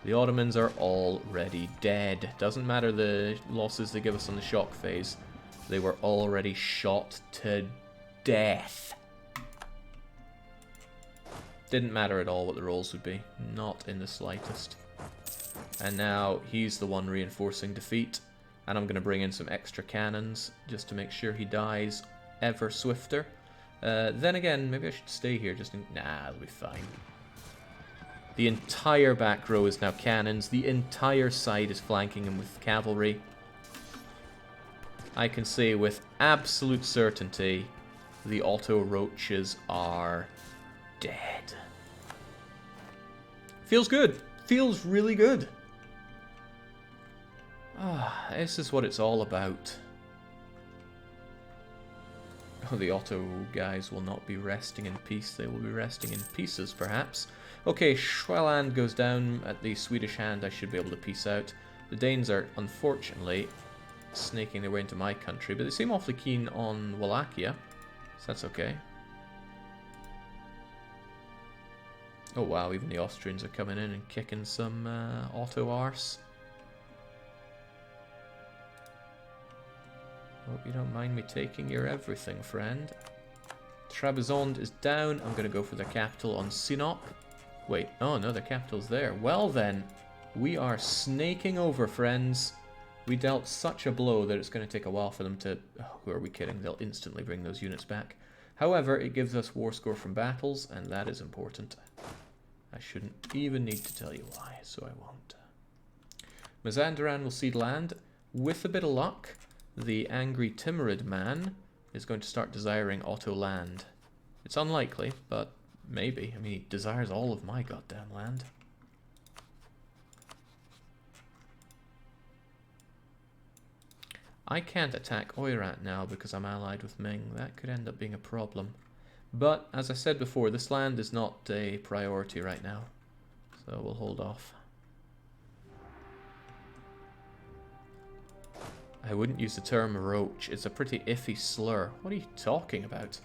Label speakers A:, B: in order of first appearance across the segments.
A: The Ottomans are already dead. Doesn't matter the losses they give us on the shock phase. They were already shot to death. Didn't matter at all what the rolls would be. Not in the slightest. And now he's the one reinforcing defeat. And I'm going to bring in some extra cannons just to make sure he dies ever swifter. Then again, maybe I should stay here just in... Nah, it'll be fine. The entire back row is now cannons. The entire side is flanking him with cavalry. I can say with absolute certainty the Otto Roaches are dead. Feels good. Feels really good. Ah, this is what it's all about. Oh, the Otto guys will not be resting in peace. They will be resting in pieces, perhaps. Okay, Schweland goes down at the Swedish hand. I should be able to peace out. The Danes are, unfortunately, snaking their way into my country, but they seem awfully keen on Wallachia, so that's okay. Oh wow, even the Austrians are coming in and kicking some Otto arse. Hope you don't mind me taking your everything, friend. Trebizond is down. I'm going to go for the capital on Sinop. Wait, oh no, the capital's there. Well then, we are snaking over, friends. We dealt such a blow that it's going to take a while for them to... Oh, who are we kidding? They'll instantly bring those units back. However, it gives us war score from battles, and that is important. I shouldn't even need to tell you why, so I won't. Mazandaran will cede land. With a bit of luck, the angry Timurid man is going to start desiring Otto land. It's unlikely, but maybe. I mean, he desires all of my goddamn land. I can't attack Oirat now because I'm allied with Ming. That could end up being a problem. But, as I said before, this land is not a priority right now. So we'll hold off. I wouldn't use the term roach. It's a pretty iffy slur. What are you talking about?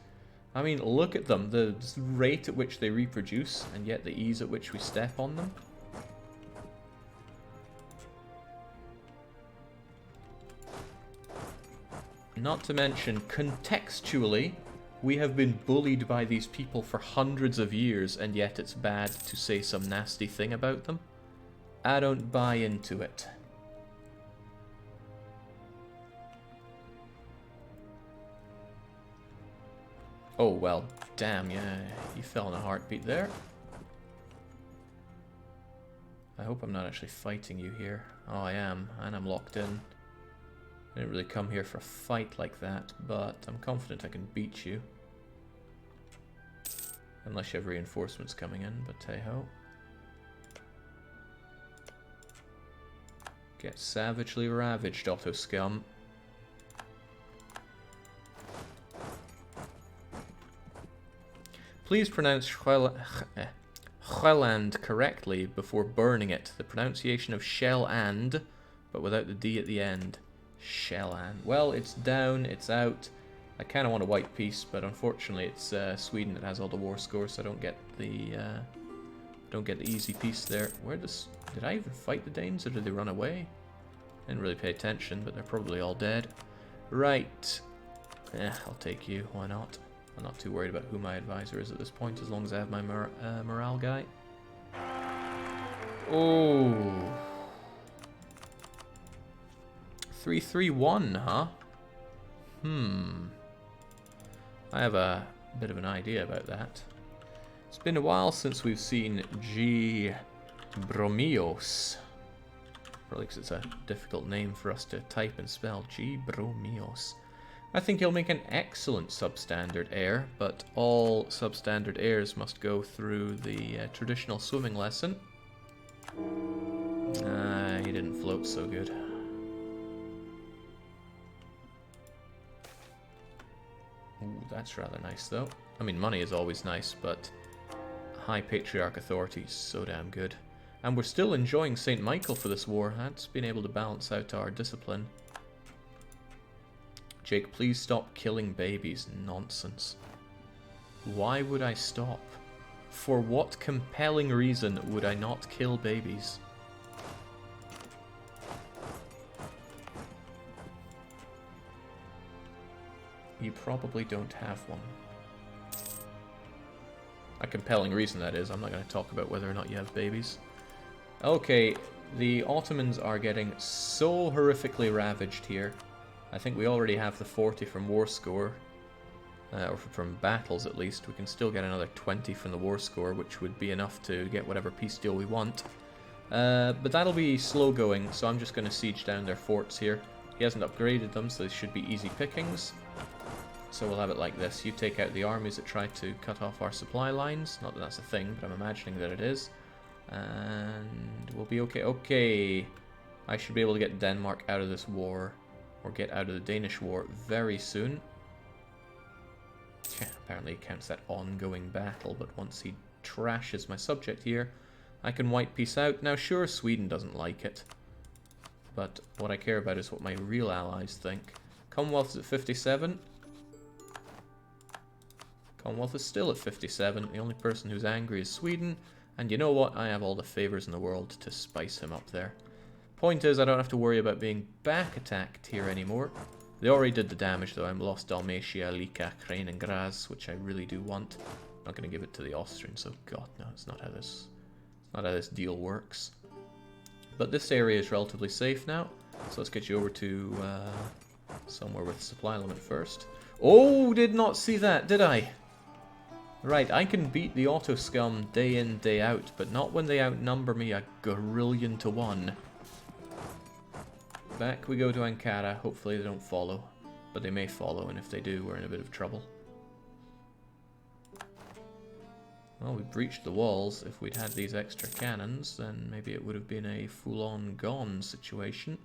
A: I mean, look at them. The rate at which they reproduce, and yet the ease at which we step on them. Not to mention, contextually, we have been bullied by these people for hundreds of years, and yet it's bad to say some nasty thing about them. I don't buy into it. Oh, well, damn, yeah, you fell in a heartbeat there. I hope I'm not actually fighting you here. Oh, I am, and I'm locked in. I didn't really come here for a fight like that, but I'm confident I can beat you. Unless you have reinforcements coming in, but hey-ho. Get savagely ravaged, Otto scum. Please pronounce Schweland correctly before burning it. The pronunciation of Shell-and, but without the D at the end. Shell-and. Well, it's down, it's out. I kind of want a white piece, but unfortunately it's Sweden that has all the war scores, so I don't get the easy piece there. Did I even fight the Danes, or did they run away? I didn't really pay attention, but they're probably all dead. Right. I'll take you. Why not? I'm not too worried about who my advisor is at this point, as long as I have my morale guy. Oh. 3-3-1, huh? I have a bit of an idea about that. It's been a while since we've seen G. Bromios. Probably because it's a difficult name for us to type and spell. G. Bromios. I think he'll make an excellent substandard heir, but all substandard heirs must go through the traditional swimming lesson. He didn't float so good. Ooh, that's rather nice, though. I mean, money is always nice, but High Patriarch Authority is so damn good. And we're still enjoying St. Michael for this war. That's been able to balance out our discipline. Jake, please stop killing babies. Nonsense. Why would I stop? For what compelling reason would I not kill babies? you probably don't have one. A compelling reason, that is. I'm not going to talk about whether or not you have babies. Okay, the Ottomans are getting so horrifically ravaged here. I think we already have the 40 from war score. Or from battles, at least. We can still get another 20 from the war score, which would be enough to get whatever peace deal we want. But that'll be slow going, so I'm just going to siege down their forts here. He hasn't upgraded them, so they should be easy pickings. So we'll have it like this. You take out the armies that try to cut off our supply lines. Not that that's a thing, but I'm imagining that it is. And we'll be okay. Okay, I should be able to get Denmark out of this war, or get out of the Danish war very soon. Apparently it counts that ongoing battle, but once he trashes my subject here, I can wipe peace out. Now sure, Sweden doesn't like it, but what I care about is what my real allies think. Commonwealth is at 57. Commonwealth is still at 57. The only person who's angry is Sweden. And you know what? I have all the favors in the world to spice him up there. Point is, I don't have to worry about being back attacked here anymore. They already did the damage, though. I'm lost Dalmatia, Lika, Crane, and Graz, which I really do want. I'm not going to give it to the Austrians, so God, no, it's not how this deal works. But this area is relatively safe now, so let's get you over to somewhere with supply limit first. Oh, did not see that, did I? Right, I can beat the auto scum day in, day out, but not when they outnumber me a gorillion to 1. Back we go to Ankara. Hopefully they don't follow, but they may follow, and if they do, we're in a bit of trouble. Well, we breached the walls. If we'd had these extra cannons, then maybe it would have been a full-on gone situation.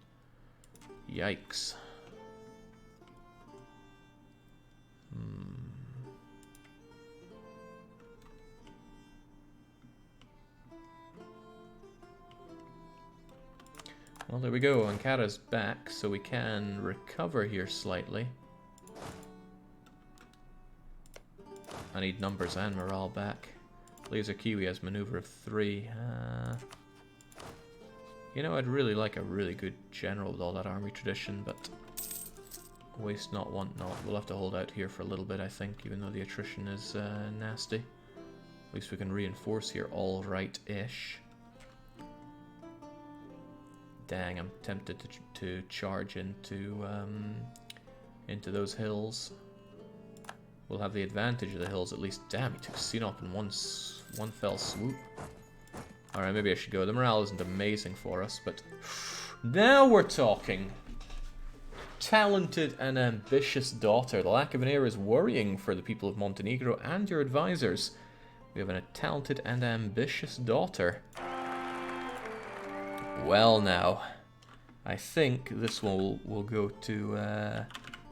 A: Yikes. Well, there we go. Ankara's back, so we can recover here slightly. I need numbers and morale back. Laser Kiwi has maneuver of 3. You know, I'd really like a really good general with all that army tradition, but waste not, want not. We'll have to hold out here for a little bit, I think, even though the attrition is nasty. At least we can reinforce here all right-ish. Dang, I'm tempted to charge into those hills. We'll have the advantage of the hills at least. Damn, he took Sinop in one fell swoop. Alright, maybe I should go. The morale isn't amazing for us, but now we're talking. Talented and ambitious daughter. The lack of an heir is worrying for the people of Montenegro and your advisors. We have a talented and ambitious daughter. Well now, I think this will go to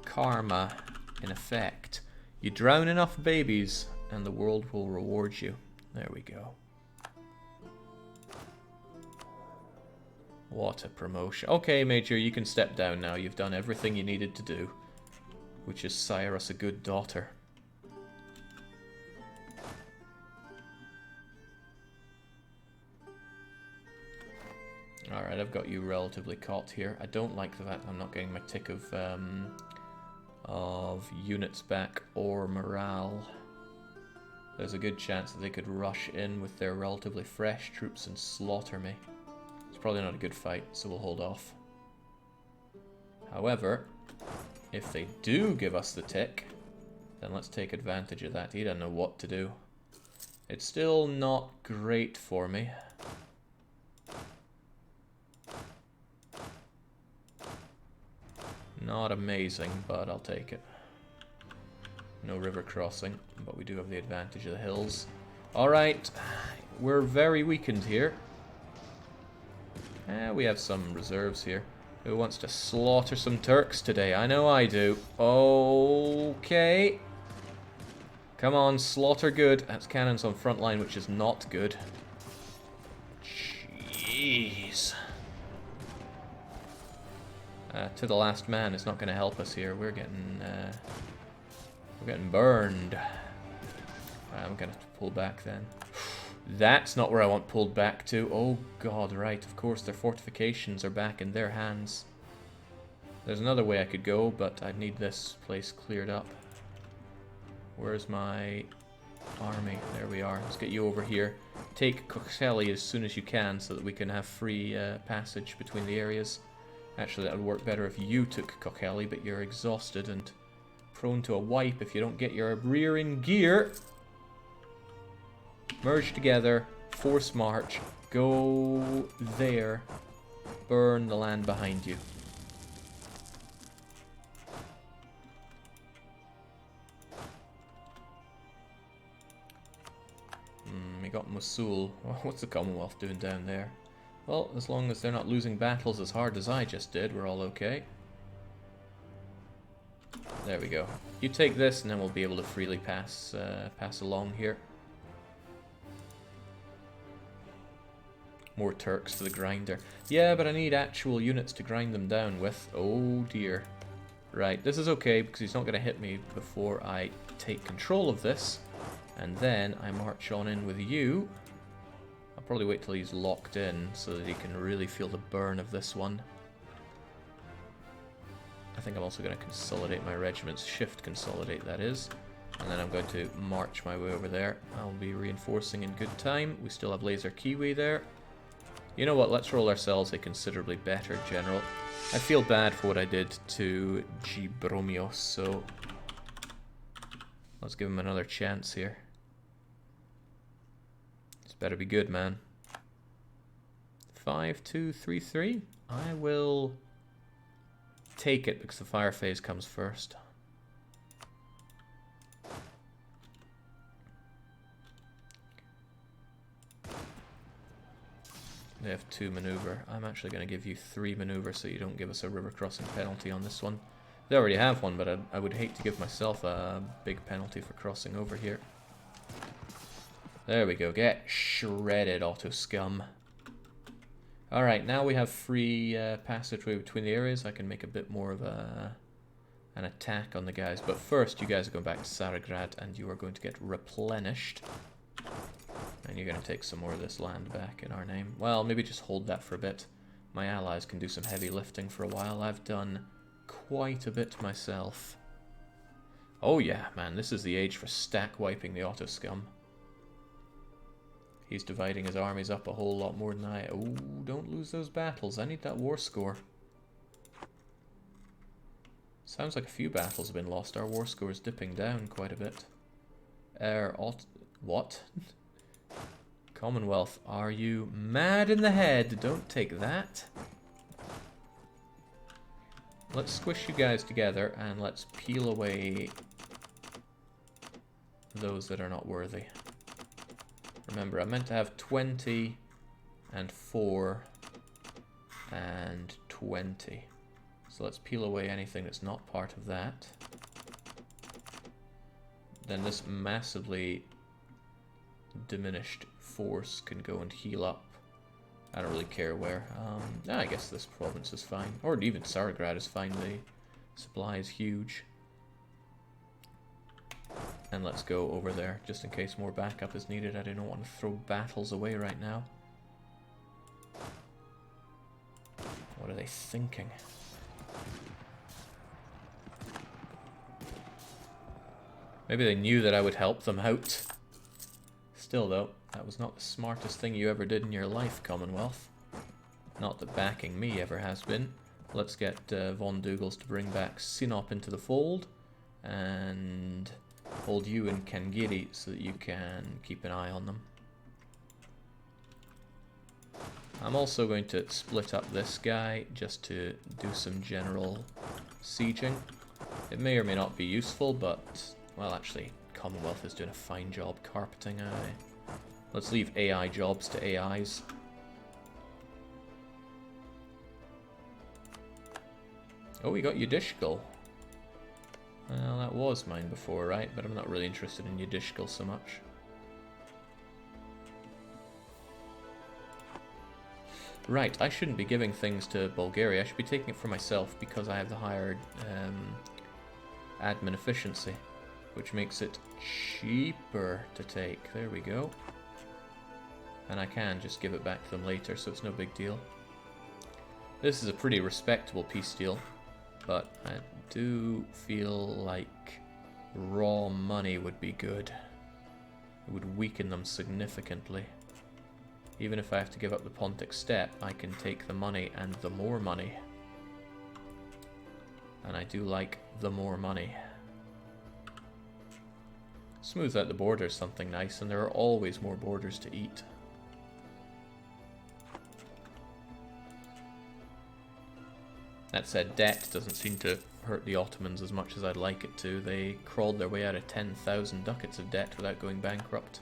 A: karma in effect. You drown enough babies and the world will reward you. There we go. What a promotion. Okay, Major, you can step down now. You've done everything you needed to do, which is sire us a good daughter. Alright, I've got you relatively caught here. I don't like the fact I'm not getting my tick of units back or morale. There's a good chance that they could rush in with their relatively fresh troops and slaughter me. It's probably not a good fight, so we'll hold off. However, if they do give us the tick, then let's take advantage of that. He doesn't know what to do. It's still not great for me. Not amazing, but I'll take it. No river crossing, but we do have the advantage of the hills. Alright, we're very weakened here. We have some reserves here. Who wants to slaughter some Turks today? I know I do. Okay. Come on, slaughter good. That's cannons on front line, which is not good. Jeez. To the last man is not going to help us here. We're getting burned. I'm going to have to pull back then. That's not where I want pulled back to. Oh god, right. Of course, their fortifications are back in their hands. There's another way I could go, but I'd need this place cleared up. Where's my army? There we are. Let's get you over here. Take Kokeli as soon as you can so that we can have free passage between the areas. Actually, that would work better if you took Kokeli, but you're exhausted and prone to a wipe if you don't get your rear in gear. Merge together, force march, go there, burn the land behind you. We got Mosul. What's the Commonwealth doing down there? Well, as long as they're not losing battles as hard as I just did, we're all okay. There we go. You take this and then we'll be able to freely pass along here. More Turks to the grinder. Yeah, but I need actual units to grind them down with. Oh dear. Right, this is okay because he's not going to hit me before I take control of this. And then I march on in with you. I'll probably wait till he's locked in so that he can really feel the burn of this one. I think I'm also going to consolidate my regiments. Shift consolidate, that is. And then I'm going to march my way over there. I'll be reinforcing in good time. We still have Laser Kiwi there. You know what, let's roll ourselves a considerably better general. I feel bad for what I did to Gibromios, so let's give him another chance here. This better be good, man. 5, 2, 3, 3. I will take it because the fire phase comes first. They have 2 maneuver. I'm actually going to give you 3 maneuver so you don't give us a river crossing penalty on this one. They already have one, but I would hate to give myself a big penalty for crossing over here. There we go. Get shredded, Auto Scum. Alright, now we have free passageway between the areas. I can make a bit more of an attack on the guys. But first, you guys are going back to Carigrad, and you are going to get replenished. And you're going to take some more of this land back in our name. Well, maybe just hold that for a bit. My allies can do some heavy lifting for a while. I've done quite a bit myself. Oh yeah, man, this is the age for stack wiping the Auto Scum. He's dividing his armies up a whole lot more than I... Oh, don't lose those battles. I need that war score. Sounds like a few battles have been lost. Our war score is dipping down quite a bit. What? Commonwealth, are you mad in the head? Don't take that. Let's squish you guys together and let's peel away those that are not worthy. Remember, I meant to have 20 and 4 and 20. So let's peel away anything that's not part of that. Then this massively diminished force can go and heal up. I don't really care where. I guess this province is fine. Or even Carigrad is fine. The supply is huge. And let's go over there, just in case more backup is needed. I don't want to throw battles away right now. What are they thinking? Maybe they knew that I would help them out. Still though, that was not the smartest thing you ever did in your life, Commonwealth. Not that backing me ever has been. Let's get Von Dougals to bring back Sinop into the fold. And hold you in Kangiri so that you can keep an eye on them. I'm also going to split up this guy just to do some general sieging. It may or may not be useful, but, well, actually, Commonwealth is doing a fine job carpeting. Let's leave AI jobs to AIs. Oh, we got Yudishkal. Well, that was mine before, right? But I'm not really interested in Yudishkal so much. Right, I shouldn't be giving things to Bulgaria. I should be taking it for myself because I have the higher admin efficiency, which makes it cheaper to take. There we go. And I can just give it back to them later, so it's no big deal. This is a pretty respectable peace deal. but I do feel like raw money would be good. It would weaken them significantly. Even if I have to give up the Pontic Steppe, I can take the money and the more money. And I do like the more money. Smooth out the borders, something nice, and there are always more borders to eat. That said, debt doesn't seem to hurt the Ottomans as much as I'd like it to. They crawled their way out of 10,000 ducats of debt without going bankrupt.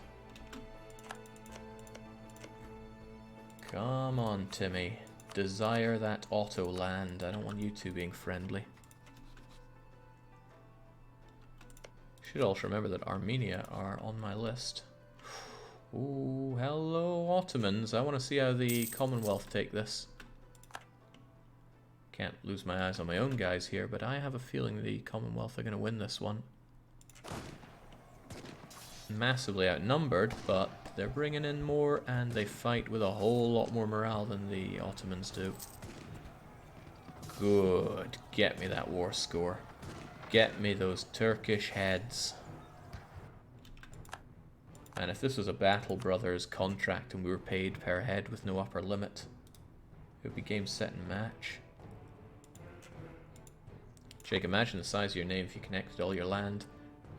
A: Come on, Timmy. Desire that Otto land. I don't want you two being friendly. Should also remember that Armenia are on my list. Ooh, hello Ottomans. I want to see how the Commonwealth take this. Can't lose my eyes on my own guys here, but I have a feeling the Commonwealth are going to win this one. Massively outnumbered, but they're bringing in more and they fight with a whole lot more morale than the Ottomans do. Good. Get me that war score. Get me those Turkish heads. And if this was a Battle Brothers contract and we were paid per head with no upper limit, it would be game, set, and match. Jake, imagine the size of your name if you connected all your land.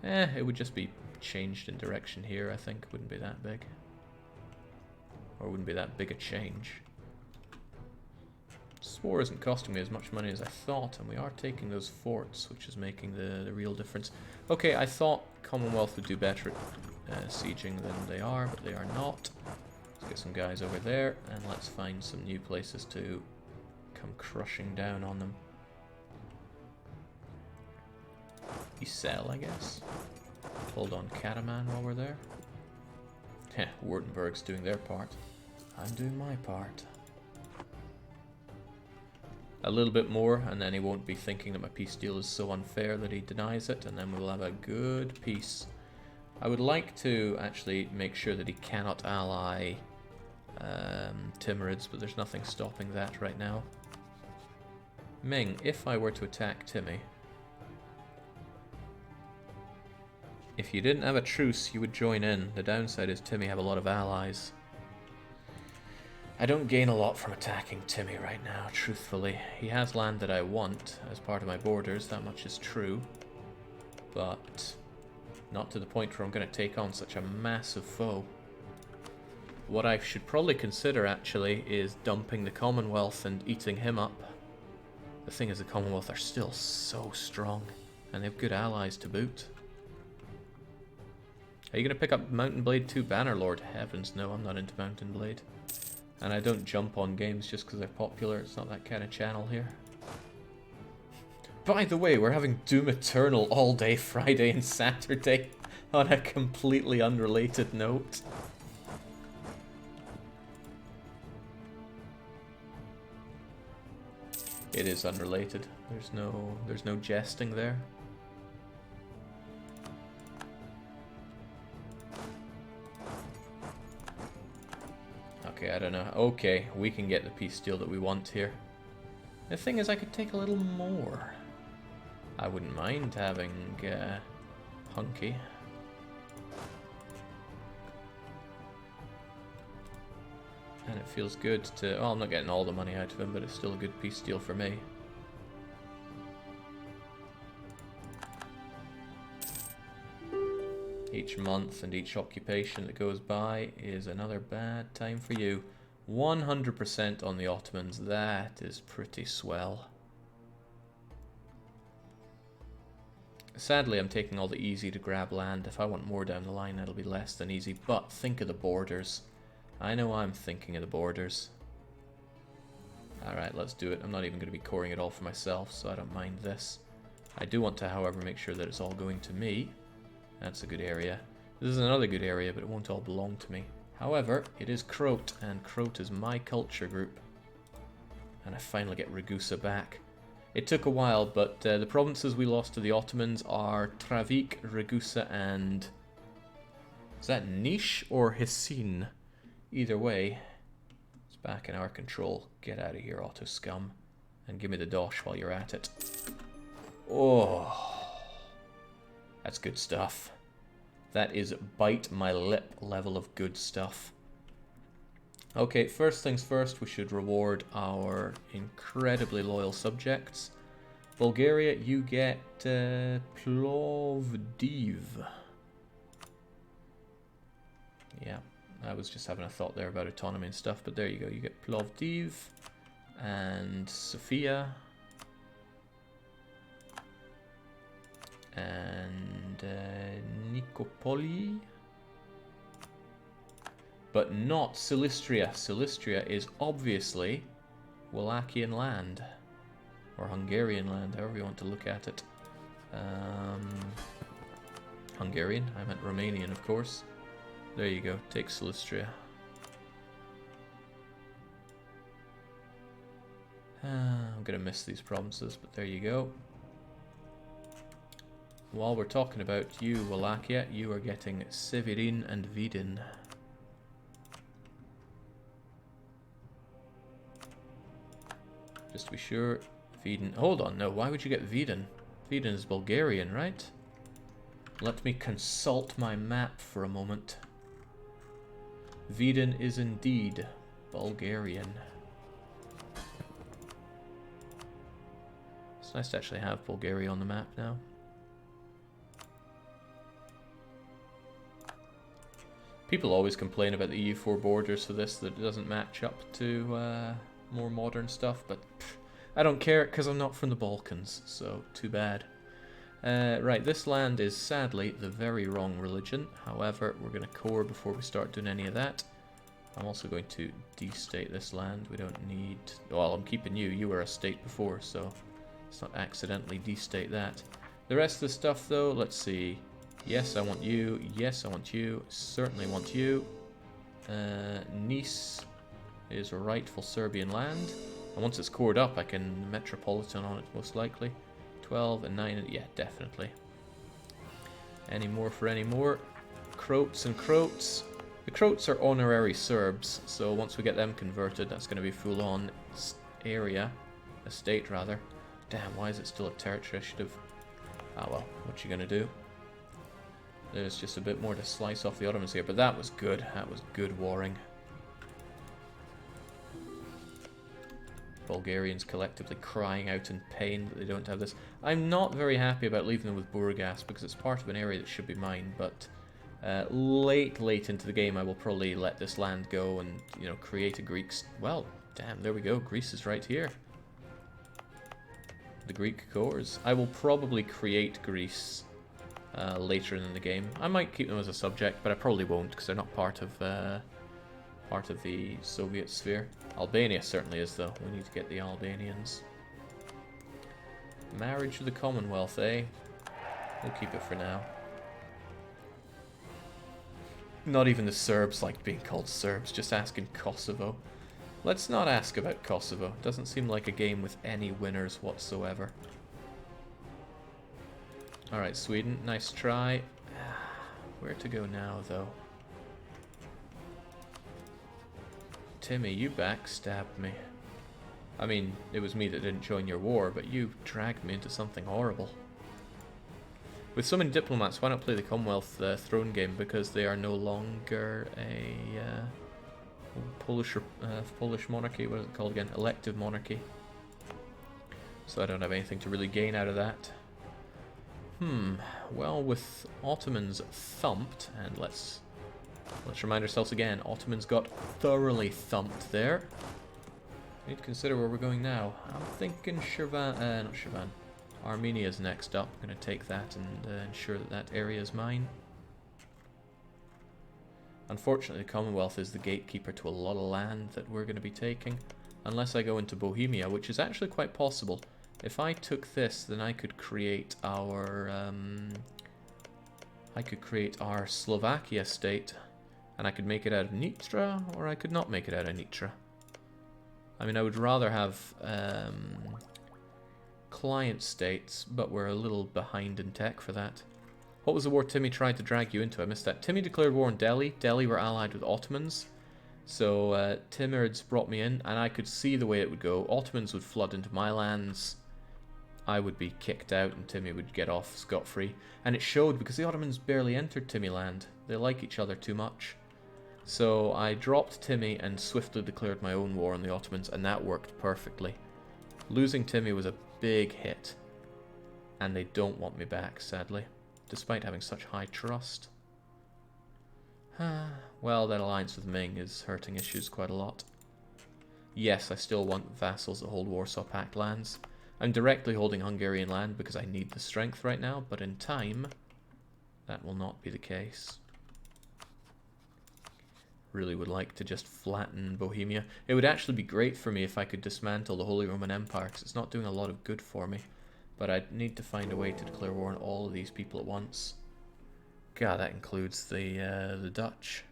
A: It would just be changed in direction here, I think. It wouldn't be that big. Or wouldn't be that big a change. This war isn't costing me as much money as I thought, and we are taking those forts, which is making the real difference. Okay, I thought Commonwealth would do better at sieging than they are, but they are not. Let's get some guys over there, and let's find some new places to come crushing down on them. Sell, I guess. Hold on Kataman while we're there. Heh, Württemberg's doing their part. I'm doing my part. A little bit more, and then he won't be thinking that my peace deal is so unfair that he denies it, and then we'll have a good peace. I would like to actually make sure that he cannot ally Timurids, but there's nothing stopping that right now. Ming, if I were to attack Timmy, if you didn't have a truce, you would join in. The downside is Timmy have a lot of allies. I don't gain a lot from attacking Timmy right now, truthfully. He has land that I want as part of my borders, that much is true. But not to the point where I'm going to take on such a massive foe. What I should probably consider, actually, is dumping the Commonwealth and eating him up. The thing is, the Commonwealth are still so strong, and they have good allies to boot. Are you going to pick up Mountain Blade 2 Bannerlord? Heavens no, I'm not into Mountain Blade. And I don't jump on games just because they're popular, it's not that kind of channel here. By the way, we're having Doom Eternal all day Friday and Saturday on a completely unrelated note. It is unrelated. There's no jesting there. Okay, I don't know. Okay, we can get the peace deal that we want here. The thing is, I could take a little more. I wouldn't mind having Hunky. And it feels good to... Well, I'm not getting all the money out of him, but it's still a good peace deal for me. Each month and each occupation that goes by is another bad time for you. 100% on the Ottomans. That is pretty swell. Sadly, I'm taking all the easy to grab land. If I want more down the line, it'll be less than easy. But think of the borders. I know I'm thinking of the borders. Alright, let's do it. I'm not even going to be coring it all for myself, so I don't mind this. I do want to, however, make sure that it's all going to me. That's a good area. This is another good area, but it won't all belong to me. However, it is Croat, and Croat is my culture group. And I finally get Ragusa back. It took a while, but the provinces we lost to the Ottomans are Travik, Ragusa, and... Is that Niš or Hissin? Either way, it's back in our control. Get out of here, Otto scum. And give me the dosh while you're at it. Oh, that's good stuff. That is bite my lip level of good stuff. Okay, first things first, we should reward our incredibly loyal subjects. Bulgaria, you get Plovdiv. Yeah, I was just having a thought there about autonomy and stuff, but there you go. You get Plovdiv and Sofia and Nikopoli. But not Silistria. Silistria is obviously Wallachian land. Or Hungarian land, however you want to look at it. Hungarian, I meant Romanian, of course. There you go, take Silistria. I'm gonna miss these provinces, but there you go. While we're talking about you, Wallachia, you are getting Severin and Vidin. Just to be sure, Vidin... Hold on, no, why would you get Vidin? Vidin is Bulgarian, right? Let me consult my map for a moment. Vidin is indeed Bulgarian. It's nice to actually have Bulgaria on the map now. People always complain about the EU4 borders for this, that it doesn't match up to more modern stuff, but I don't care because I'm not from the Balkans, so too bad. Right, this land is sadly the very wrong religion. However, we're going to core before we start doing any of that. I'm also going to destate this land. We don't need... Well, I'm keeping you. You were a state before, so let's not accidentally destate that. The rest of the stuff, though, let's see. Yes, I want you. Yes, I want you. Certainly want you. Nice is rightful Serbian land. And once it's cored up, I can Metropolitan on it, most likely. 12 and 9, yeah, definitely. Any more for any more? Croats and Croats. The Croats are honorary Serbs, so once we get them converted, that's going to be full-on area. A state, rather. Damn, why is it still a territory? I should have... Ah, well, what you going to do? There's just a bit more to slice off the Ottomans here, but that was good. That was good warring. Bulgarians collectively crying out in pain that they don't have this. I'm not very happy about leaving them with Burgas because it's part of an area that should be mine, but late into the game I will probably let this land go and, you know, create a Greek... Well, damn, there we go. Greece is right here. The Greek cores. I will probably create Greece later in the game. I might keep them as a subject, but I probably won't because they're not part of the Soviet sphere. Albania certainly is, though. We need to get the Albanians. Marriage with the Commonwealth, eh? We'll keep it for now. Not even the Serbs like being called Serbs, just asking Kosovo. Let's not ask about Kosovo. Doesn't seem like a game with any winners whatsoever. Alright, Sweden, nice try. Where to go now, though? Timmy, you backstabbed me. I mean, it was me that didn't join your war, but you dragged me into something horrible. With so many diplomats, why not play the Commonwealth throne game? Because they are no longer a Polish monarchy. What is it called again? Elective monarchy. So I don't have anything to really gain out of that. Well, with Ottomans thumped, and let's remind ourselves again, Ottomans got thoroughly thumped there. We need to consider where we're going now. I'm thinking not Shirvan. Armenia's next up. I'm going to take that and ensure that that area is mine. Unfortunately, the Commonwealth is the gatekeeper to a lot of land that we're going to be taking. Unless I go into Bohemia, which is actually quite possible. If I took this, then I could create our... Slovakia state. And I could make it out of Nitra, or I could not make it out of Nitra. I mean, I would rather have client states, but we're a little behind in tech for that. What was the war Timmy tried to drag you into? I missed that. Timmy declared war on Delhi. Delhi were allied with Ottomans. So Timurids brought me in, and I could see the way it would go. Ottomans would flood into my lands. I would be kicked out, and Timmy would get off scot-free. And it showed because the Ottomans barely entered Timmyland. They like each other too much. So I dropped Timmy and swiftly declared my own war on the Ottomans, and that worked perfectly. Losing Timmy was a big hit. And they don't want me back, sadly, despite having such high trust. Well, that alliance with Ming is hurting issues quite a lot. Yes, I still want vassals that hold Warsaw Pact lands. I'm directly holding Hungarian land because I need the strength right now, but in time, that will not be the case. Really would like to just flatten Bohemia. It would actually be great for me if I could dismantle the Holy Roman Empire, because it's not doing a lot of good for me. But I'd need to find a way to declare war on all of these people at once. God, that includes the Dutch.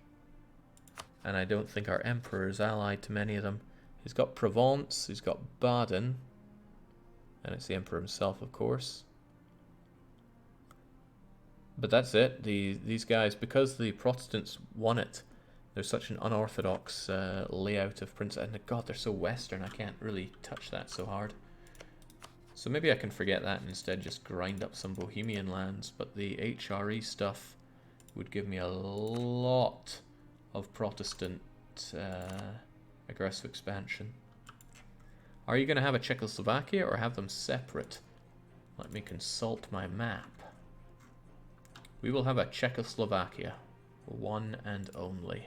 A: And I don't think our emperor is allied to many of them. He's got Provence, he's got Baden. And it's the emperor himself, of course. But that's it. These guys, because the Protestants won it, there's such an unorthodox layout of Prince... And God, they're so Western, I can't really touch that so hard. So maybe I can forget that and instead just grind up some Bohemian lands. But the HRE stuff would give me a lot of Protestant aggressive expansion. Are you going to have a Czechoslovakia or have them separate? Let me consult my map. We will have a Czechoslovakia. One and only.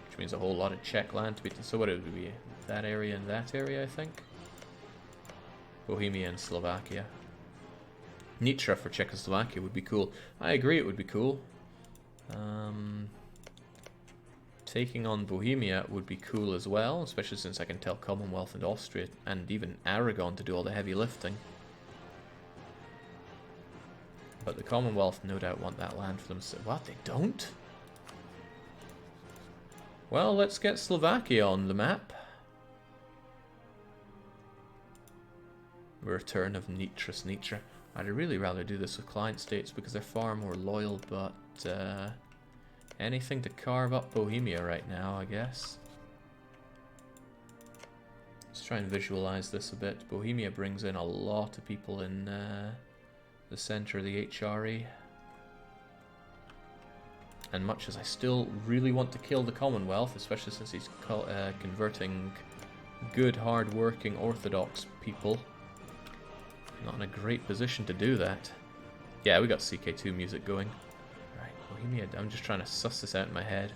A: Which means a whole lot of Czech land to be... So what it would be? That area and that area, I think? Bohemia and Slovakia. Nitra for Czechoslovakia would be cool. I agree it would be cool. Taking on Bohemia would be cool as well, especially since I can tell Commonwealth and Austria and even Aragon to do all the heavy lifting. But the Commonwealth no doubt want that land for themselves. What, they don't? Well, let's get Slovakia on the map. Return of Nitra. I'd really rather do this with client states because they're far more loyal, but anything to carve up Bohemia right now, I guess. Let's try and visualize this a bit. Bohemia brings in a lot of people in the center of the HRE. And much as I still really want to kill the Commonwealth, especially since he's converting good, hard-working Orthodox people, I'm not in a great position to do that. Yeah, we got CK2 music going. Right, Bohemia, I'm just trying to suss this out in my head.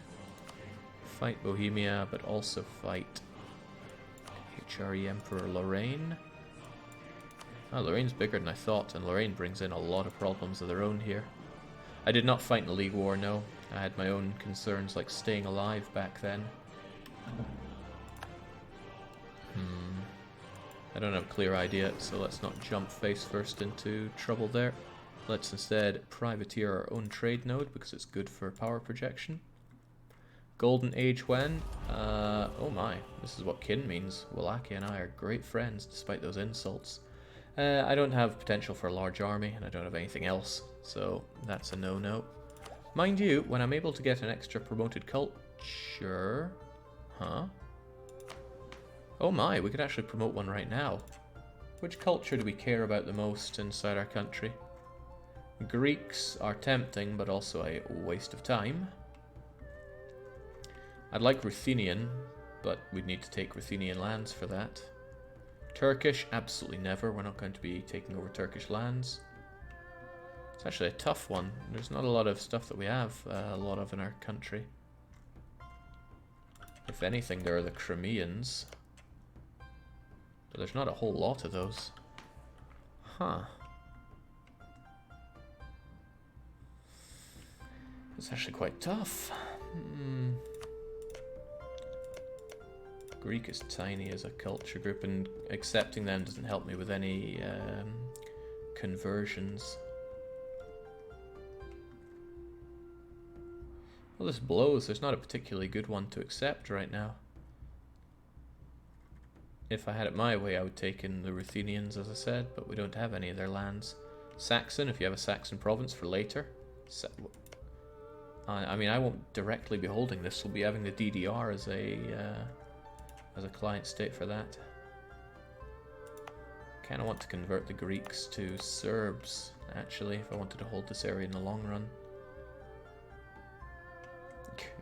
A: Fight Bohemia, but also fight HRE Emperor Lorraine. Oh, Lorraine's bigger than I thought, and Lorraine brings in a lot of problems of their own here. I did not fight in a League War, no. I had my own concerns like staying alive back then. I don't have a clear idea, so let's not jump face first into trouble there. Let's instead privateer our own trade node because it's good for power projection. Golden Age when? Oh my, this is what kin means. Wallachia and I are great friends despite those insults. I don't have potential for a large army and I don't have anything else, so that's a no-no. Mind you, when I'm able to get an extra promoted culture... Huh? Oh my, we could actually promote one right now. Which culture do we care about the most inside our country? Greeks are tempting, but also a waste of time. I'd like Ruthenian, but we'd need to take Ruthenian lands for that. Turkish, absolutely never. We're not going to be taking over Turkish lands. It's actually a tough one. There's not a lot of stuff that we have a lot of in our country. If anything, there are the Crimeans. But there's not a whole lot of those. Huh. It's actually quite tough. Greek is tiny as a culture group, and accepting them doesn't help me with any conversions. Well, this blows. There's not a particularly good one to accept right now. If I had it my way, I would take in the Ruthenians, as I said, but we don't have any of their lands. Saxon, if you have a Saxon province for later. I mean, I won't directly be holding this. We'll be having the DDR as a client state for that. Kind of want to convert the Greeks to Serbs, actually, if I wanted to hold this area in the long run.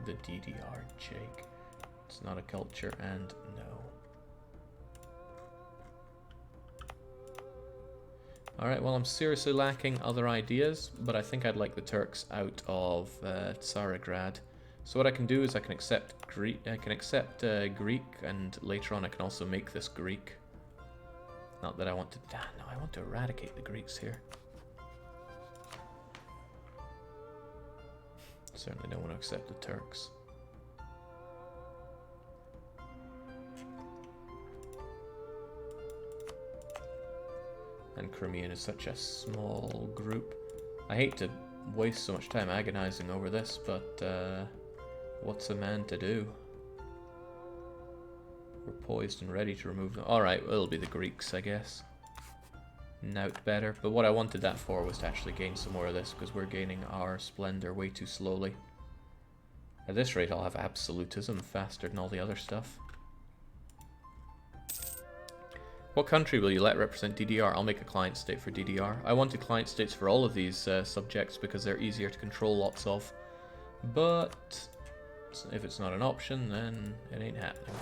A: The DDR, Jake. It's not a culture, and no. Alright, well, I'm seriously lacking other ideas, but I think I'd like the Turks out of Tsarograd. So what I can do is I can accept Greek, Greek, and later on I can also make this Greek. Not that I want to... no, I want to eradicate the Greeks here. Certainly don't want to accept the Turks. And Crimean is such a small group. I hate to waste so much time agonizing over this, but what's a man to do? We're poised and ready to remove them. Alright, well, it'll be the Greeks, I guess. Nout better. But what I wanted that for was to actually gain some more of this, because we're gaining our splendor way too slowly. At this rate, I'll have absolutism faster than all the other stuff. What country will you let represent DDR? I'll make a client state for DDR. I wanted client states for all of these subjects because they're easier to control lots of. But if it's not an option, then it ain't happening.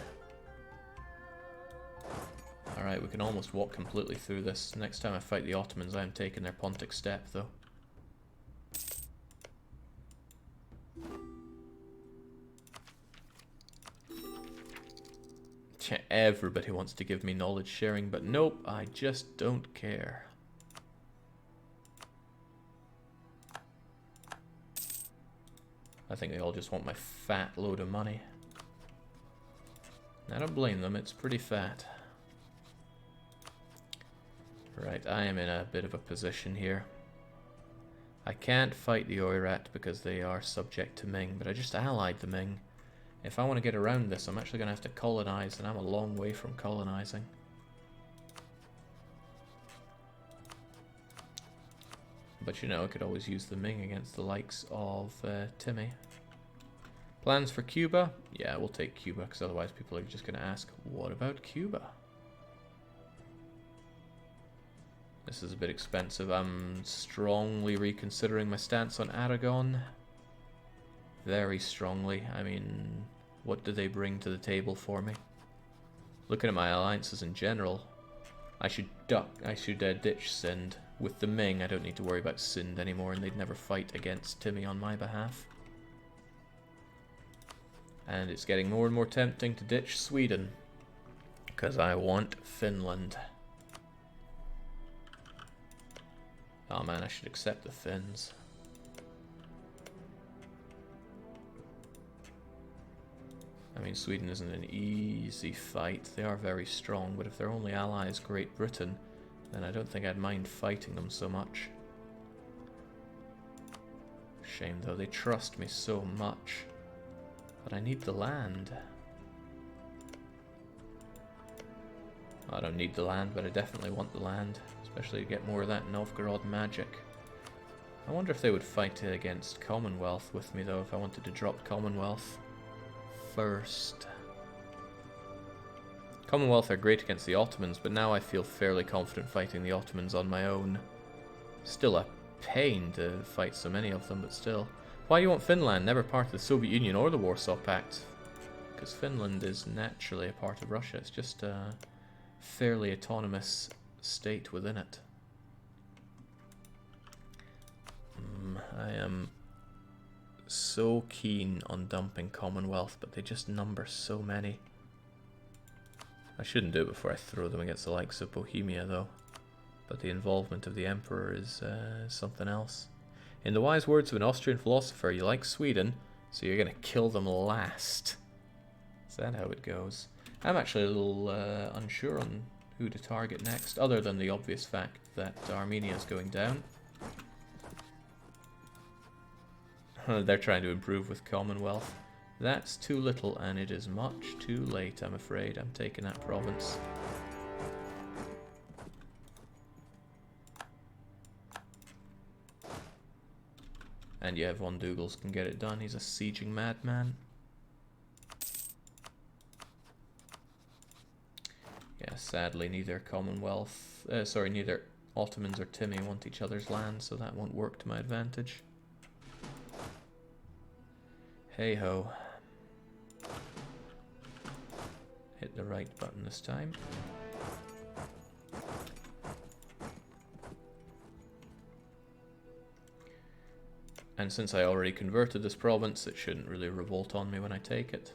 A: Alright, we can almost walk completely through this. Next time I fight the Ottomans, I am taking their Pontic Steppe, though. Everybody wants to give me knowledge sharing, but nope, I just don't care. I think they all just want my fat load of money. I don't blame them, it's pretty fat. Right, I am in a bit of a position here. I can't fight the Oirat because they are subject to Ming, but I just allied the Ming. If I want to get around this, I'm actually going to have to colonize, and I'm a long way from colonizing. But you know, I could always use the Ming against the likes of Timmy. Plans for Cuba? Yeah, we'll take Cuba, because otherwise people are just going to ask, what about Cuba? This is a bit expensive. I'm strongly reconsidering my stance on Aragon. Very strongly. I mean, what do they bring to the table for me? Looking at my alliances in general, I should ditch Sind. With the Ming, I don't need to worry about Sind anymore, and they'd never fight against Timmy on my behalf. And it's getting more and more tempting to ditch Sweden, because I want Finland. Oh man, I should accept the Finns. I mean, Sweden isn't an easy fight. They are very strong, but if their only ally is Great Britain, then I don't think I'd mind fighting them so much. Shame though, they trust me so much. But I need the land. I don't need the land, but I definitely want the land. Especially to get more of that Novgorod magic. I wonder if they would fight against Commonwealth with me though, if I wanted to drop Commonwealth first. Commonwealth are great against the Ottomans, but now I feel fairly confident fighting the Ottomans on my own. Still a pain to fight so many of them, but still. Why do you want Finland? Never part of the Soviet Union or the Warsaw Pact. Because Finland is naturally a part of Russia. It's just a fairly autonomous state within it. I am so keen on dumping Commonwealth, but they just number so many. I shouldn't do it before I throw them against the likes of Bohemia, though. But the involvement of the Emperor is something else. In the wise words of an Austrian philosopher, you like Sweden, so you're going to kill them last. Is that how it goes? I'm actually a little unsure on who to target next, other than the obvious fact that Armenia is going down. They're trying to improve with Commonwealth. That's too little, and it is much too late, I'm afraid. I'm taking that province. And yeah, Von Douglas can get it done. He's a sieging madman. Yeah, sadly, neither neither Ottomans or Timmy want each other's land, so that won't work to my advantage. Hey ho. Hit the right button this time. And since I already converted this province, it shouldn't really revolt on me when I take it.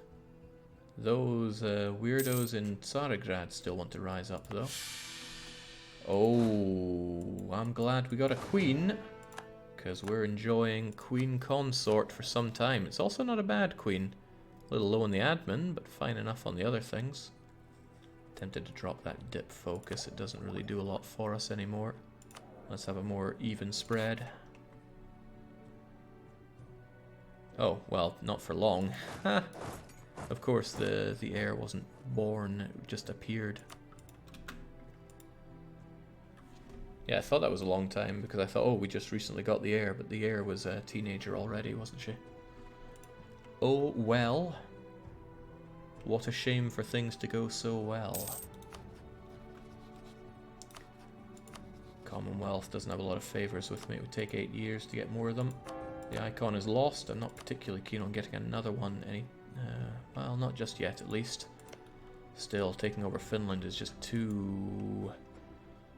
A: Those weirdos in Tsarograd still want to rise up, though. Oh, I'm glad we got a queen, because we're enjoying queen consort for some time. It's also not a bad queen. A little low on the admin, but fine enough on the other things. Tempted to drop that dip focus. It doesn't really do a lot for us anymore. Let's have a more even spread. Oh, well, not for long. Of course, the heir wasn't born, it just appeared. Yeah, I thought that was a long time, because I thought, oh, we just recently got the heir, but the heir was a teenager already, wasn't she? Oh, well. What a shame for things to go so well. Commonwealth doesn't have a lot of favours with me. It would take 8 years to get more of them. The icon is lost. I'm not particularly keen on getting another one. Well, not just yet, at least. Still, taking over Finland is just too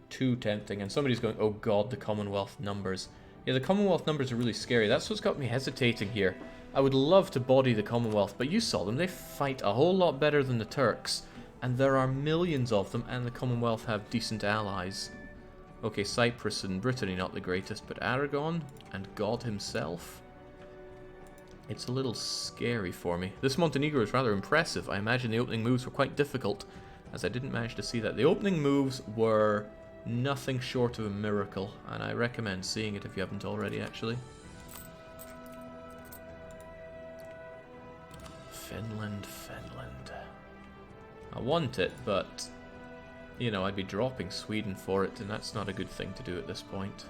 A: tempting. And somebody's going, oh god, the Commonwealth numbers. Yeah, the Commonwealth numbers are really scary. That's what's got me hesitating here. I would love to body the Commonwealth, but you saw them. They fight a whole lot better than the Turks. And there are millions of them, and the Commonwealth have decent allies. Okay, Cyprus and Brittany not the greatest, but Aragon and God himself? It's a little scary for me. This Montenegro is rather impressive. I imagine the opening moves were quite difficult, as I didn't manage to see that. The opening moves were nothing short of a miracle, and I recommend seeing it if you haven't already, actually. Finland. I want it, but you know, I'd be dropping Sweden for it, and that's not a good thing to do at this point.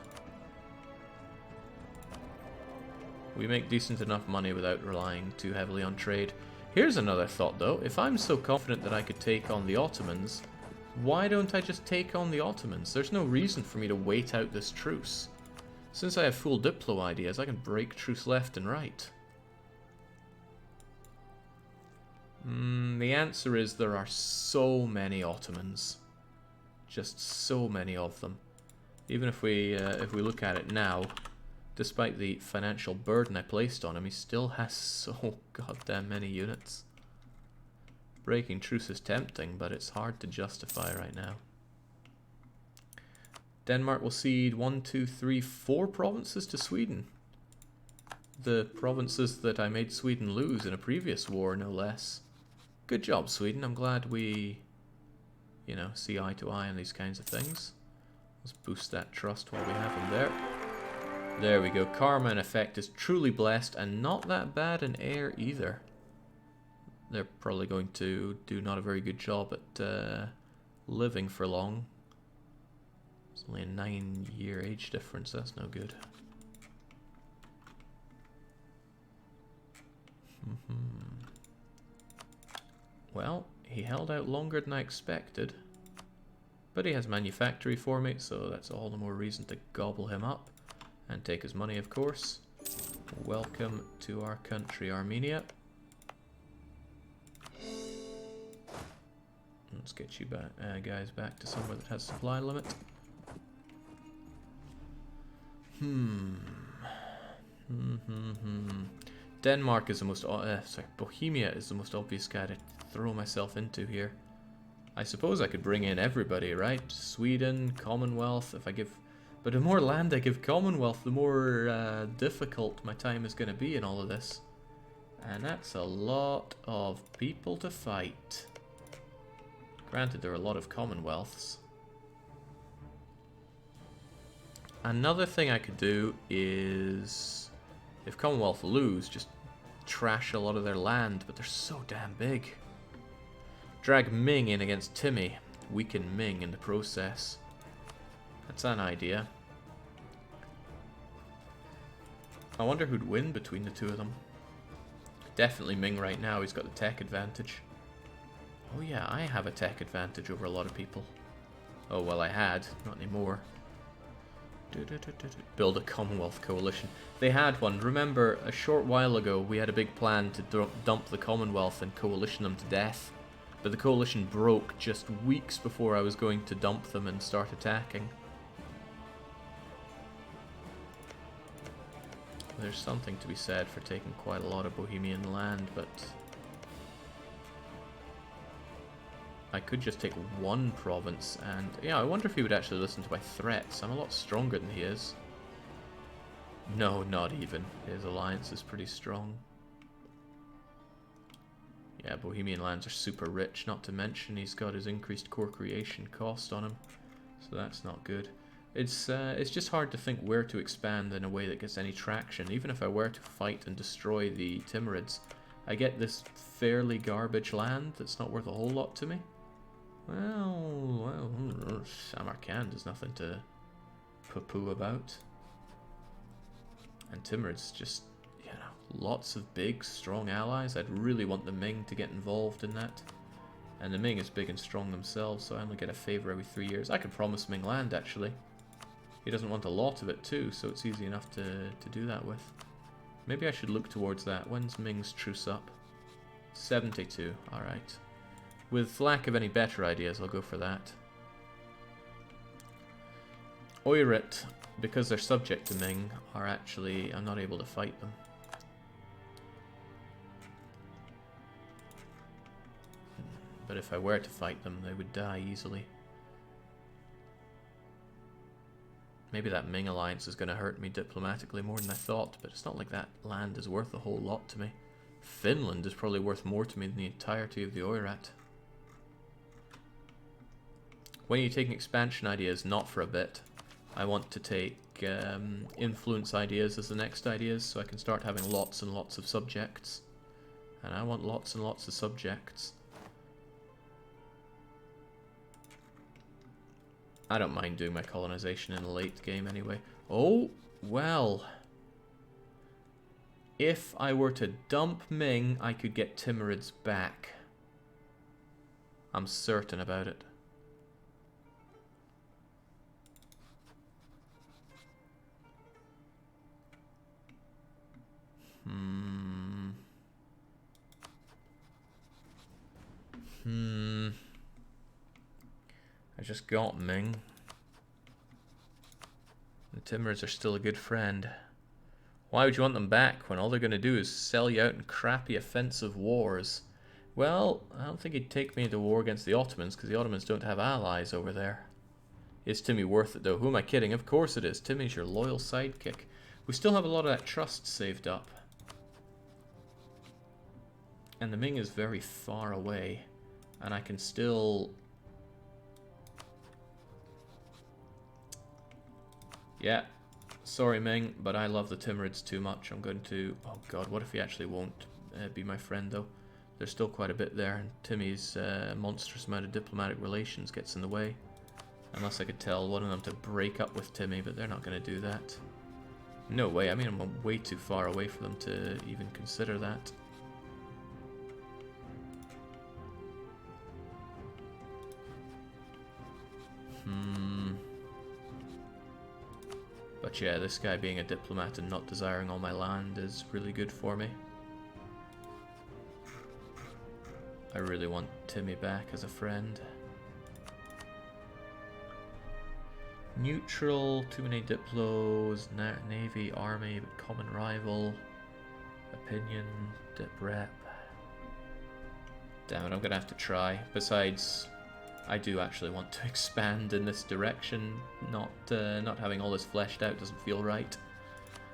A: We make decent enough money without relying too heavily on trade. Here's another thought, though. If I'm so confident that I could take on the Ottomans, why don't I just take on the Ottomans? There's no reason for me to wait out this truce. Since I have full Diplo ideas, I can break truce left and right. The answer is there are so many Ottomans. Just so many of them. Even if we look at it now, despite the financial burden I placed on him, he still has so goddamn many units. Breaking truce is tempting, but it's hard to justify right now. Denmark will cede 1, 2, 3, 4 provinces to Sweden. The provinces that I made Sweden lose in a previous war, no less. Good job, Sweden. I'm glad we, you know, see eye to eye on these kinds of things. Let's boost that trust while we have him there. There we go. Karma, in effect, is truly blessed, and not that bad an heir either. They're probably going to do not a very good job at living for long. It's only a 9-year age difference. That's no good. Well, he held out longer than I expected. But he has manufactory for me, so that's all the more reason to gobble him up. And take his money, of course. Welcome to our country, Armenia. Let's get you back, guys back to somewhere that has supply limit. Denmark is the most... Bohemia is the most obvious guy to throw myself into here. I suppose I could bring in everybody, right? Sweden, Commonwealth, if I give... But the more land I give Commonwealth, the more difficult my time is going to be in all of this. And that's a lot of people to fight. Granted, there are a lot of Commonwealths. Another thing I could do is... If Commonwealth lose, just trash a lot of their land, but they're so damn big. Drag Ming in against Timmy. Weaken Ming in the process. That's an idea. I wonder who'd win between the two of them. Definitely Ming right now, he's got the tech advantage. Oh yeah, I have a tech advantage over a lot of people. Oh well, I had, not anymore. Build a Commonwealth coalition. They had one. Remember, a short while ago we had a big plan to dump the Commonwealth and coalition them to death. But the coalition broke just weeks before I was going to dump them and start attacking. There's something to be said for taking quite a lot of Bohemian land, but I could just take one province, and yeah, I wonder if he would actually listen to my threats. I'm a lot stronger than he is. No, not even. His alliance is pretty strong. Yeah, Bohemian lands are super rich, not to mention he's got his increased core creation cost on him, so that's not good. It's just hard to think where to expand in a way that gets any traction. Even if I were to fight and destroy the Timurids, I get this fairly garbage land that's not worth a whole lot to me. Well, Samarkand is nothing to poo-poo about. And Timurids just, you know, lots of big, strong allies. I'd really want the Ming to get involved in that. And the Ming is big and strong themselves, so I only get a favor every 3 years. I could promise Ming land, actually. He doesn't want a lot of it too, so it's easy enough to do that with. Maybe I should look towards that. When's Ming's truce up? 72, alright. With lack of any better ideas, I'll go for that. Oirat, because they're subject to Ming, are actually... I'm not able to fight them. But if I were to fight them, they would die easily. Maybe that Ming alliance is going to hurt me diplomatically more than I thought, but it's not like that land is worth a whole lot to me. Finland is probably worth more to me than the entirety of the Oirat. When are you taking expansion ideas? Not for a bit. I want to take influence ideas as the next ideas, so I can start having lots and lots of subjects. And I want lots and lots of subjects. I don't mind doing my colonization in a late game anyway. Oh, well. If I were to dump Ming, I could get Timurids back. I'm certain about it. I just got Ming. The Timurids are still a good friend. Why would you want them back when all they're going to do is sell you out in crappy offensive wars? Well, I don't think he'd take me to war against the Ottomans, because the Ottomans don't have allies over there. Is Timmy worth it though? Who am I kidding? Of course it is. Timmy's your loyal sidekick. We still have a lot of that trust saved up. And the Ming is very far away. And I can still... Yeah, sorry Ming, but I love the Timurids too much. I'm going to... Oh god, what if he actually won't be my friend though? There's still quite a bit there, and Timmy's monstrous amount of diplomatic relations gets in the way. Unless I could tell one of them to break up with Timmy, but they're not going to do that. No way, I mean I'm way too far away for them to even consider that. But yeah, this guy being a diplomat and not desiring all my land is really good for me. I really want Timmy back as a friend. Neutral, too many diplos, navy, army, but common rival, opinion, dip rep. Damn it, I'm gonna have to try. Besides, I do actually want to expand in this direction. Not having all this fleshed out doesn't feel right.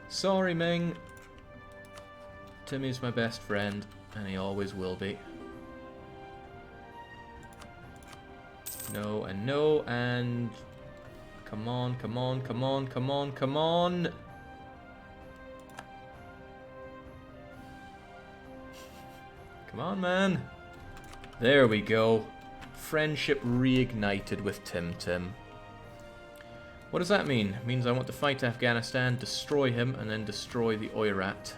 A: Sorry, Ming. Timmy's my best friend, and he always will be. No, and no, and... Come on, come on, come on, come on, come on! Come on, man! There we go. Friendship reignited with Tim Tim. What does that mean? It means I want to fight Afghanistan, destroy him, and then destroy the Oirat.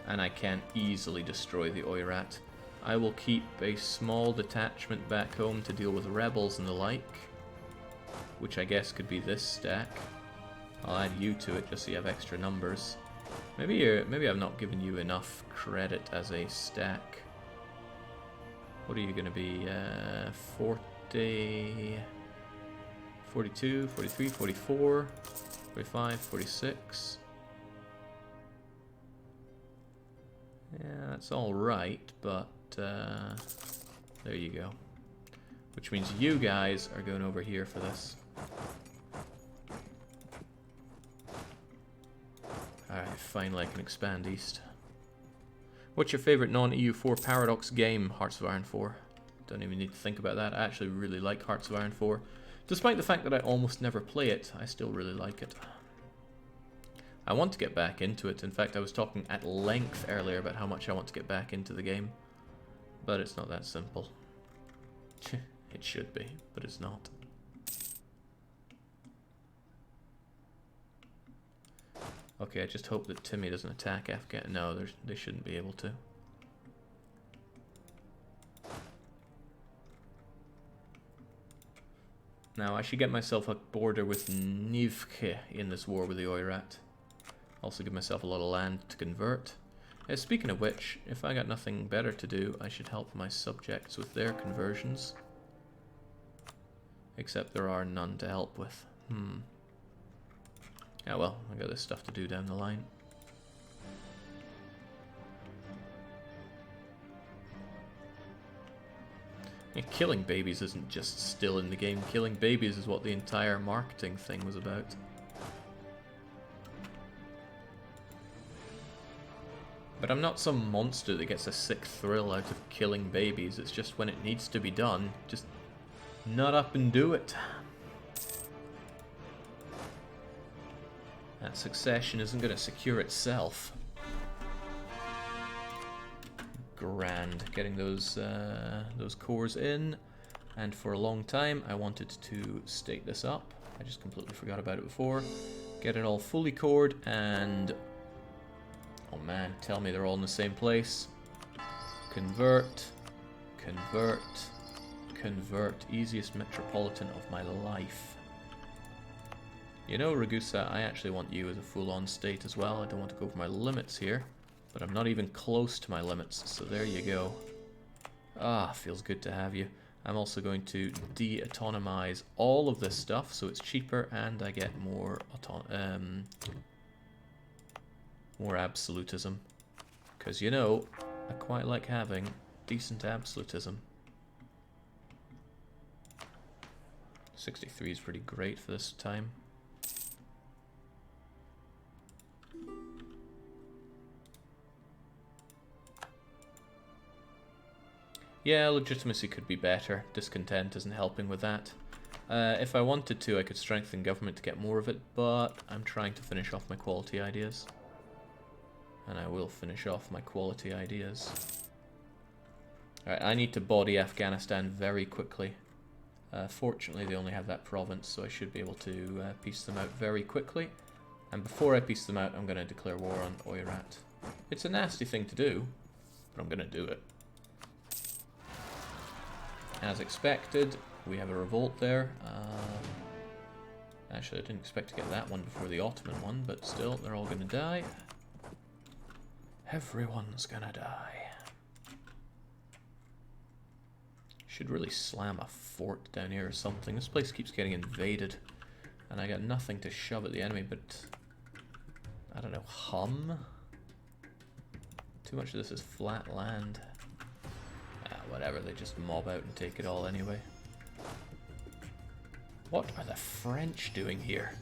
A: And I can easily destroy the Oirat. I will keep a small detachment back home to deal with rebels and the like, which I guess could be this stack. I'll add you to it just so you have extra numbers. Maybe I've not given you enough credit as a stack. What are you going to be? 40, 42, 43, 44, 45, 46. Yeah, that's all right, but there you go. Which means you guys are going over here for this. Alright, finally I can expand east. What's your favorite non-EU4 Paradox game? Hearts of Iron 4. Don't even need to think about that. I actually really like Hearts of Iron 4. Despite the fact that I almost never play it, I still really like it. I want to get back into it. In fact, I was talking at length earlier about how much I want to get back into the game. But it's not that simple. It should be, but it's not. Okay, I just hope that Timmy doesn't attack Afghan. No, they shouldn't be able to. Now, I should get myself a border with Nivke in this war with the Oirat. Also give myself a lot of land to convert. Speaking of which, if I got nothing better to do, I should help my subjects with their conversions. Except there are none to help with. Yeah, well, I got this stuff to do down the line. Yeah, killing babies isn't just still in the game. Killing babies is what the entire marketing thing was about. But I'm not some monster that gets a sick thrill out of killing babies. It's just when it needs to be done, just nut up and do it. That succession isn't going to secure itself. Grand. Getting those cores in. And for a long time, I wanted to state this up. I just completely forgot about it before. Get it all fully cored and... Oh man, tell me they're all in the same place. Convert. Convert. Convert. Easiest metropolitan of my life. You know, Ragusa, I actually want you as a full-on state as well. I don't want to go over my limits here, but I'm not even close to my limits, so there you go. Ah, feels good to have you. I'm also going to de-autonomize all of this stuff, so it's cheaper, and I get more more absolutism. Because, you know, I quite like having decent absolutism. 63 is pretty great for this time. Yeah, legitimacy could be better. Discontent isn't helping with that. If I wanted to, I could strengthen government to get more of it, but I'm trying to finish off my quality ideas. And I will finish off my quality ideas. Alright, I need to body Afghanistan very quickly. Fortunately, they only have that province, so I should be able to piece them out very quickly. And before I piece them out, I'm going to declare war on Oirat. It's a nasty thing to do, but I'm going to do it. As expected, we have a revolt there. Actually, I didn't expect to get that one before the Ottoman one, but still, they're all going to die. Everyone's going to die. Should really slam a fort down here or something. This place keeps getting invaded, and I got nothing to shove at the enemy, but... I don't know, hum? Too much of this is flat land. Whatever, they just mob out and take it all anyway. What are the French doing here?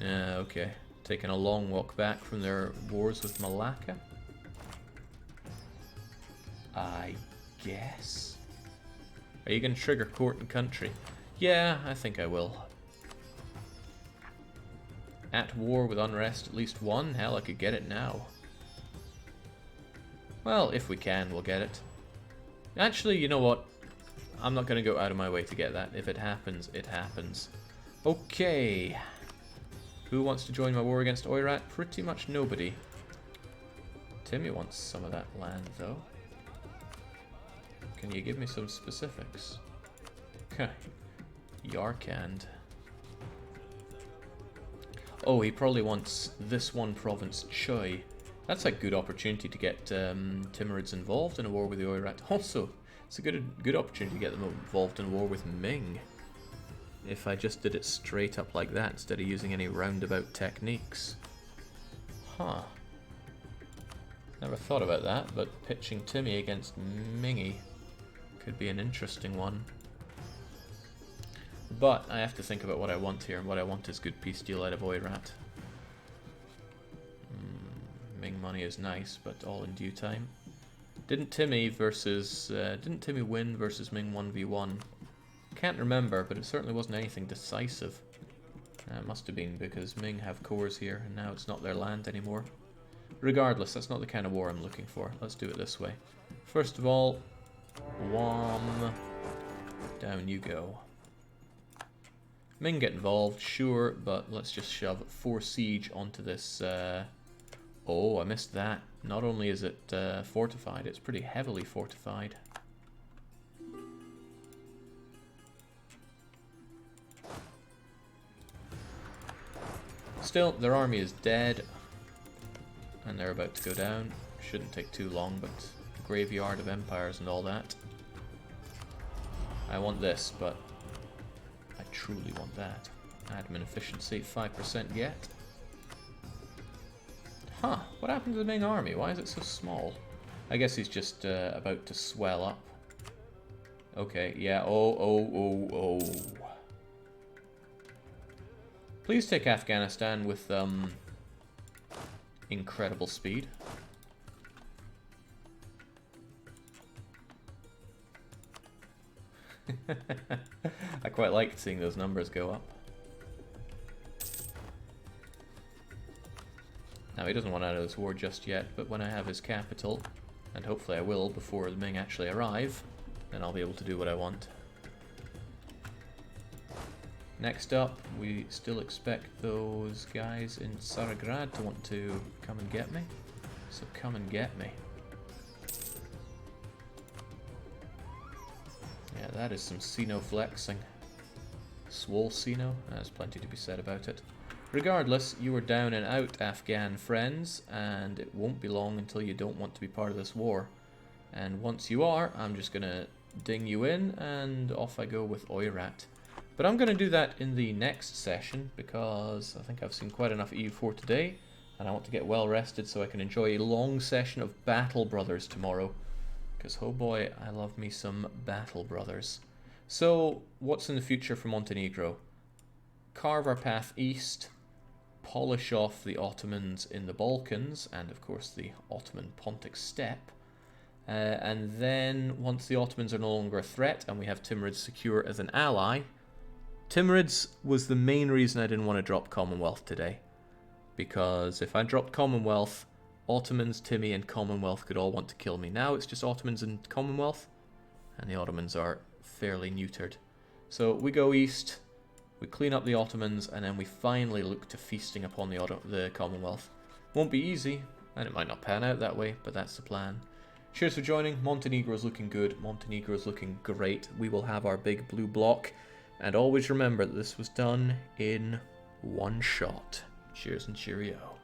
A: Okay. Taking a long walk back from their wars with Malacca. I guess. Are you going to trigger court and country? Yeah, I think I will. At war with unrest, at least one? Hell, I could get it now. Well, if we can, we'll get it. Actually, you know what? I'm not going to go out of my way to get that. If it happens, it happens. Okay. Who wants to join my war against Oirat? Pretty much nobody. Timmy wants some of that land, though. Can you give me some specifics? Yarkand. Oh, he probably wants this one province, Choi. That's a good opportunity to get Timurids involved in a war with the Oirat. Also, it's a good opportunity to get them involved in a war with Ming. If I just did it straight up like that instead of using any roundabout techniques. Huh. Never thought about that, but pitching Timmy against Mingy could be an interesting one. But I have to think about what I want here, and what I want is good peace deal out of Oirat. Ming money is nice, but all in due time. Didn't Timmy win versus Ming 1v1? Can't remember, but it certainly wasn't anything decisive. It must have been because Ming have cores here, and now it's not their land anymore. Regardless, that's not the kind of war I'm looking for. Let's do it this way. First of all, wham, down you go. Ming get involved, sure, but let's just shove 4 siege onto this. Oh, I missed that. Not only is it fortified, it's pretty heavily fortified. Still, their army is dead, and they're about to go down. Shouldn't take too long, but graveyard of empires and all that. I want this, but I truly want that. Admin efficiency, 5% yet. Huh, what happened to the Ming army? Why is it so small? I guess he's just about to swell up. Okay, yeah, oh. Please take Afghanistan with incredible speed. I quite liked seeing those numbers go up. Now, he doesn't want out of this war just yet, but when I have his capital, and hopefully I will before the Ming actually arrive, then I'll be able to do what I want. Next up, we still expect those guys in Tsarograd to want to come and get me. So come and get me. Yeah, that is some Sino flexing. Swole Sino, there's plenty to be said about it. Regardless, you are down and out, Afghan friends, and it won't be long until you don't want to be part of this war. And once you are, I'm just going to ding you in, and off I go with Oirat. But I'm going to do that in the next session, because I think I've seen quite enough EU4 today, and I want to get well rested so I can enjoy a long session of Battle Brothers tomorrow. Because, oh boy, I love me some Battle Brothers. So, what's in the future for Montenegro? Carve our path east, polish off the Ottomans in the Balkans, and of course the Ottoman Pontic Steppe. And then, once the Ottomans are no longer a threat, and we have Timurids secure as an ally. Timurids was the main reason I didn't want to drop Commonwealth today. Because if I dropped Commonwealth, Ottomans, Timmy, and Commonwealth could all want to kill me. Now it's just Ottomans and Commonwealth, and the Ottomans are fairly neutered. So we go east, we clean up the Ottomans, and then we finally look to feasting upon the Commonwealth. Won't be easy, and it might not pan out that way, but that's the plan. Cheers for joining. Montenegro's looking good. Montenegro's looking great. We will have our big blue block. And always remember that this was done in one shot. Cheers and cheerio.